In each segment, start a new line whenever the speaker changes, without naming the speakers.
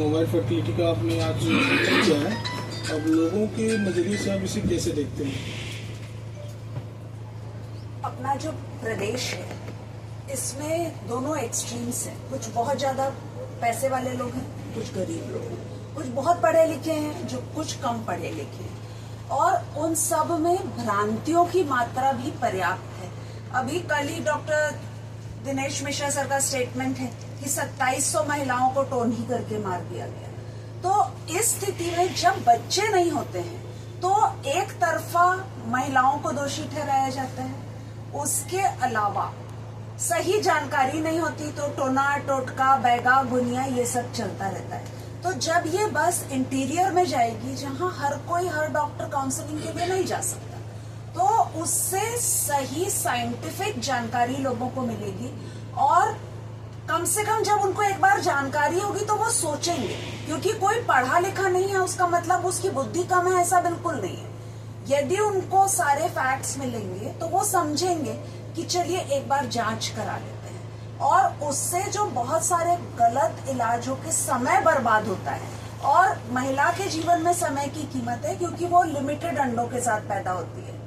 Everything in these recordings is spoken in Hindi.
मोबाइल फर्टिलिटी का आपने आज किया है, अब लोगों के नजरिए से आप इसे कैसे देखते हैं?
अपना जो प्रदेश है इसमें दोनों एक्सट्रीम्स हैं। कुछ बहुत ज्यादा पैसे वाले लोग हैं, कुछ गरीब लोग हैं, कुछ बहुत पढ़े लिखे हैं, जो कुछ कम पढ़े लिखे हैं, और उन सब में भ्रांतियों की मात्रा भी पर्याप्त है। अभी कल ही डॉक्टर दिनेश मिश्रा सर का स्टेटमेंट है कि 2700 महिलाओं को टोनही करके मार दिया गया। तो इस स्थिति में जब बच्चे नहीं होते हैं तो एक तरफा महिलाओं को दोषी ठहराया जाता है, उसके अलावा सही जानकारी नहीं होती तो टोना टोटका बैगा गुनिया ये सब चलता रहता है। तो जब ये बस इंटीरियर में जाएगी जहां हर कोई हर डॉक्टर काउंसलिंग के लिए नहीं जा सकता, तो उससे सही साइंटिफिक जानकारी लोगों को मिलेगी, और कम से कम जब उनको एक बार जानकारी होगी तो वो सोचेंगे। क्योंकि कोई पढ़ा लिखा नहीं है उसका मतलब उसकी बुद्धि कम है, ऐसा बिल्कुल नहीं है। यदि उनको सारे फैक्ट्स मिलेंगे तो वो समझेंगे कि चलिए एक बार जांच करा लेते हैं, और उससे जो बहुत सारे गलत इलाजों के समय बर्बाद होता है। और महिला के जीवन में समय की कीमत है, क्योंकि वो लिमिटेड अंडों के साथ पैदा होती है।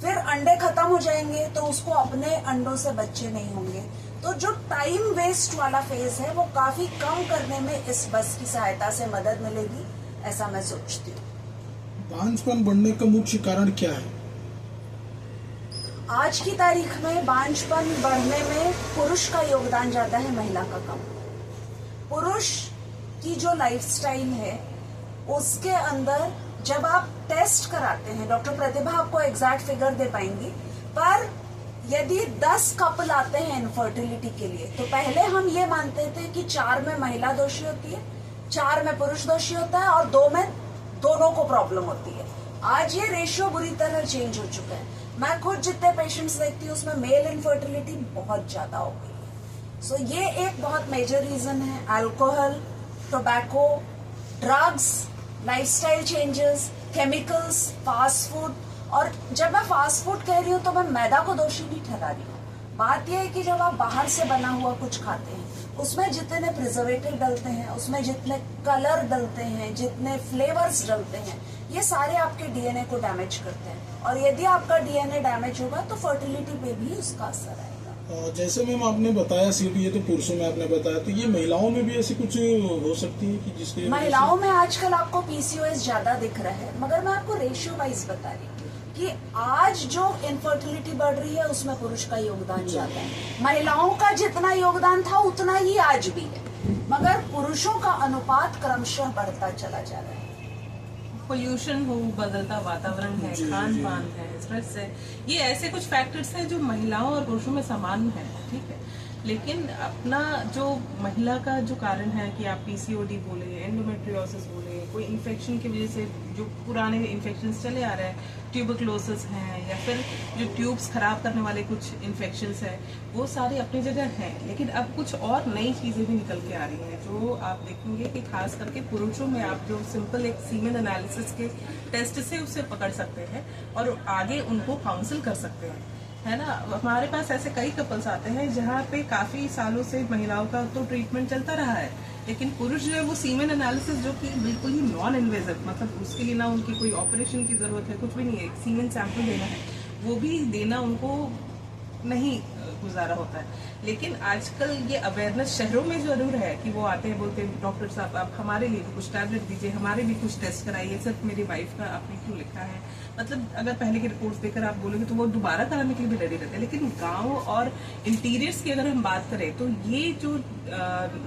फिर अंडे खत्म हो जाएंगे तो उसको अपने अंडों से बच्चे नहीं होंगे। तो जो टाइम वेस्ट वाला फेज है वो काफी कम करने में इस बस की सहायता से मदद मिलेगी, ऐसा मैं सोचती हूँ।
बांझपन बढ़ने का मुख्य कारण क्या है?
आज की तारीख में बांझपन बढ़ने में पुरुष का योगदान ज्यादा है, महिला का कम। पुरुष की जो लाइफस्टाइल है उसके अंदर जब आप टेस्ट कराते हैं, डॉक्टर प्रतिभा आपको एग्जैक्ट फिगर दे पाएंगी, पर यदि 10 कपल आते हैं इनफर्टिलिटी के लिए तो पहले हम ये मानते थे कि 4 में महिला दोषी होती है, 4 में पुरुष दोषी होता है और 2 में दोनों को प्रॉब्लम होती है। आज ये रेशियो बुरी तरह चेंज हो चुका है। मैं खुद जितने पेशेंट्स देखती हूँ उसमें मेल इनफर्टिलिटी बहुत ज्यादा हो गई है। सो ये एक बहुत मेजर रीजन है। Alcohol, tobacco, drugs, lifestyle changes, chemicals, fast food. और जब मैं फास्ट फूड कह रही हूँ तो मैं मैदा को दोषी नहीं ठहरा रही हूँ। बात यह है कि जब आप बाहर से बना हुआ कुछ खाते हैं उसमें जितने प्रिजर्वेटिव डलते हैं, उसमें जितने कलर डलते हैं, जितने फ्लेवर्स डलते हैं, ये सारे आपके डीएनए को डैमेज करते हैं। और यदि आपका डीएनए डैमेज होगा तो फर्टिलिटी पे भी उसका असर आएगा।
जैसे मैम आपने बताया सिर्फ ये तो पुरुषों में आपने बताया, तो ये महिलाओं में भी ऐसी कुछ हो सकती है कि जिसके
महिलाओं में आजकल आपको पीसीओएस ज्यादा दिख रहा है, मगर मैं आपको रेशियो वाइज बता रही हूँ कि आज जो इनफर्टिलिटी बढ़ रही है उसमें पुरुष का योगदान ज्यादा है। महिलाओं का जितना योगदान था उतना ही आज भी है, मगर पुरुषों का अनुपात क्रमशः बढ़ता चला जा रहा है।
पोल्यूशन हो, बदलता वातावरण है, खान पान है, स्ट्रेस है, ये ऐसे कुछ फैक्टर्स हैं जो महिलाओं और पुरुषों में समान है, ठीक है। लेकिन अपना जो महिला का जो कारण है कि आप पीसीओडी बोले, एंडोमेट्रियोसिस बोले, कोई इन्फेक्शन की वजह से जो पुराने इन्फेक्शंस चले आ रहे हैं, ट्यूबरक्लोसिस हैं, या फिर जो ट्यूब्स खराब करने वाले कुछ इन्फेक्शंस हैं, वो सारी अपनी जगह हैं। लेकिन अब कुछ और नई चीज़ें भी निकल के आ रही हैं जो आप देखेंगे कि खास करके पुरुषों में आप जो सिंपल एक सीमेन एनालिसिस के टेस्ट से उसे पकड़ सकते हैं और आगे उनको काउंसिल कर सकते हैं, है ना। हमारे पास ऐसे कई कपल्स आते हैं जहाँ पे काफी सालों से महिलाओं का तो ट्रीटमेंट चलता रहा है, लेकिन पुरुष जो है वो सीमेन एनालिसिस जो कि बिल्कुल ही नॉन इन्वेजिव, मतलब उसके लिए ना उनकी कोई ऑपरेशन की जरूरत है, कुछ भी नहीं है, एक सीमेन सैंपल देना है, वो भी देना उनको नहीं गुजारा होता है। लेकिन आजकल ये अवेयरनेस शहरों में जरूर है कि वो आते हैं, बोलते हैं डॉक्टर साहब आप हमारे लिए भी कुछ टैबलेट दीजिए, हमारे भी कुछ टेस्ट कराइए, सिर्फ मेरी वाइफ का आपने क्यों लिखा है। मतलब अगर पहले की रिपोर्ट्स देकर आप बोलोगे तो वो दोबारा कराने के लिए भी रेडी रहते हैं। लेकिन गांव और इंटीरियर्स की अगर हम बात करें तो ये जो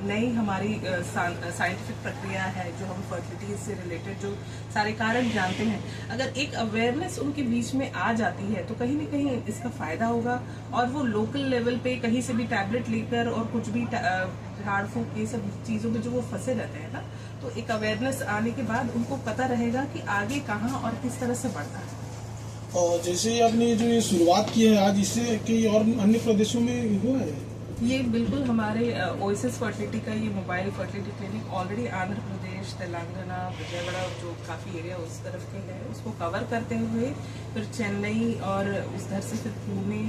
नई हमारी साइंटिफिक प्रक्रिया है, जो हम फर्टिलिटी से रिलेटेड जो सारे कारण जानते हैं, अगर एक अवेयरनेस उनके बीच में आ जाती है तो कहीं ना कहीं इसका फायदा होगा। और वो लोकल लेवल पे कहीं से भी टैबलेट लेकर और कुछ भी झाड़ फूक ये सब चीज़ों में जो वो फंसे रहते हैं ना, तो एक अवेयरनेस आने के बाद उनको पता रहेगा कि आगे कहाँ और किस तरह से बढ़ना है।
और जैसे आपने जो ये शुरुआत की है आज, इससे कई और अन्य प्रदेशों में हुआ है?
ये बिल्कुल हमारे ओएसिस फर्टिलिटी का ये mobile fertility clinic already Andhra Pradesh, Telangana, Vijayawada जो काफ़ी एरिया उस तरफ के है उसको कवर करते हुए फिर चेन्नई और उधर से फिर पुणे,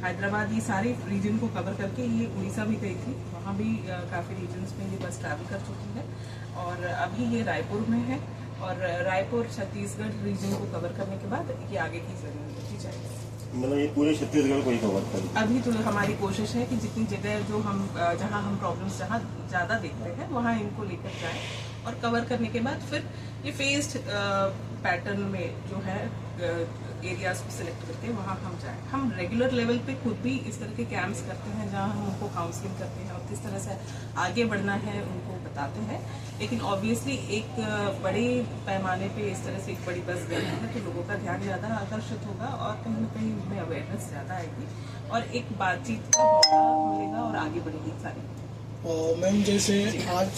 हैदराबाद, ये सारे रीजन को कवर करके ये उड़ीसा भी गई थी, वहाँ भी काफ़ी रीजन्स में ये बस ट्रैवल कर चुकी है। और और अभी ये रायपुर में है और रायपुर छत्तीसगढ़ रीजन को कवर करने के बाद ये आगे की जरूरत की जाएगी।
मतलब ये पूरे छत्तीसगढ़ को ही कवर कर।
अभी तो हमारी कोशिश है कि जितनी जगह जो हम जहां हम प्रॉब्लम्स जहां ज़्यादा देखते हैं वहां इनको लेकर जाएं और कवर करने के बाद फिर ये फेस्ड पैटर्न में जो है एरियाज को सिलेक्ट करके वहाँ हम जाएं। हम रेगुलर लेवल पे खुद भी इस तरह के कैंप्स करते हैं जहाँ हम उनको काउंसलिंग करते हैं और किस तरह से आगे बढ़ना है उनको बताते हैं। लेकिन ऑब्वियसली एक बड़े पैमाने पे इस तरह से एक बड़ी बस गई है तो लोगों का ध्यान ज़्यादा आकर्षित होगा और कहीं ना कहीं उनमें अवेयरनेस ज़्यादा आएगी और एक बातचीत का मौका मिलेगा और आगे बढ़ेगी सारी।
मैम जैसे आज